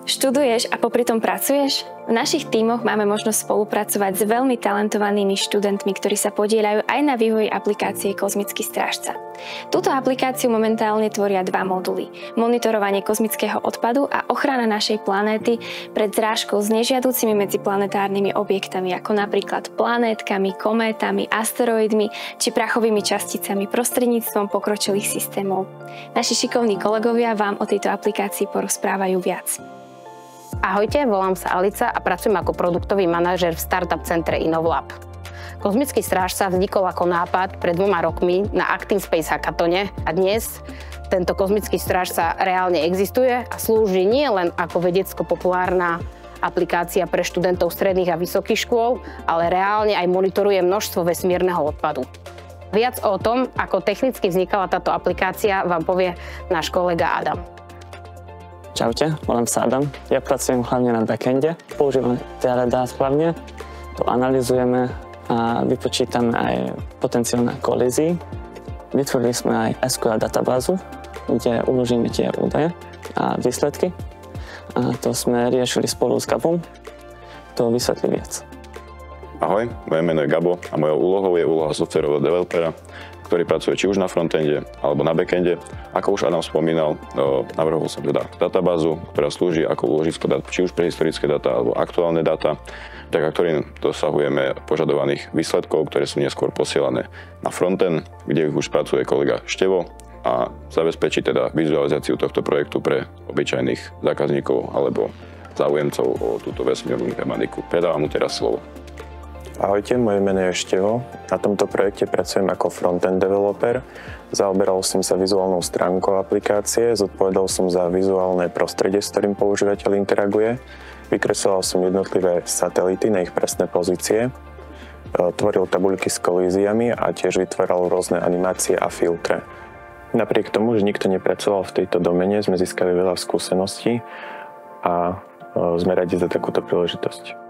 Študuješ a popri tom pracuješ? V našich tímoch máme možnosť spolupracovať s veľmi talentovanými študentmi, ktorí sa podieľajú aj na vývoji aplikácie Kozmický strážca. Túto aplikáciu momentálne tvoria dva moduly. Monitorovanie kozmického odpadu a ochrana našej planéty pred zrážkou s nežiaducimi medziplanetárnymi objektami, ako napríklad planétkami, kométami, asteroidmi či prachovými časticami prostredníctvom pokročilých systémov. Naši šikovní kolegovia vám o tejto aplikácii porozprávajú viac. Ahojte, volám sa Alica a pracujem ako produktový manažér v startup centre Innovlab. Kozmický strážca vznikol ako nápad pred 2 rokmi na Active Space Hackathone a dnes tento kozmický strážca reálne existuje a slúži nie len ako vedecko-populárna aplikácia pre študentov stredných a vysokých škôl, ale reálne aj monitoruje množstvo vesmírneho odpadu. Viac o tom, ako technicky vznikala táto aplikácia, vám povie náš kolega Adam. Čaute, volám sa Adam. Ja pracujem hlavne na backende. Používame Teradata hlavne. To analyzujeme a vypočítame aj potenciálne kolízie. Vytvorili sme aj SQL databázu, kde uložíme tie údaje a výsledky. A to sme riešili spolu s Gabom. To vysvetlí viac. Ahoj, moje meno je Gabo a mojou úlohou je úloha softwarového developera, ktorý pracuje či už na frontende alebo na backende. Ako už Adam spomínal, navrhol som teda databázu, ktorá slúži ako úložisko dát, či už prehistorické dáta alebo aktuálne dáta, vďaka ktorým dosahujeme požadovaných výsledkov, ktoré sú neskôr posielané na frontend, kde ich už pracuje kolega Števo a zabezpečí teda vizualizáciu tohto projektu pre obyčajných zákazníkov alebo záujemcov o túto vesmírnu tematiku. Predávam mu teraz slovo. Ahojte, moje meno je Števo. Na tomto projekte pracujem ako frontend developer. Zaoberal som sa vizuálnou stránkou aplikácie, zodpovedal som za vizuálne prostredie, s ktorým používateľ interaguje. Vykresloval som jednotlivé satelity na ich presné pozície. Tvoril tabuľky s kolíziami a tiež vytváral rôzne animácie a filtre. Napriek tomu, že nikto nepracoval v tejto domene, sme získali veľa skúseností a sme radi za takúto príležitosť.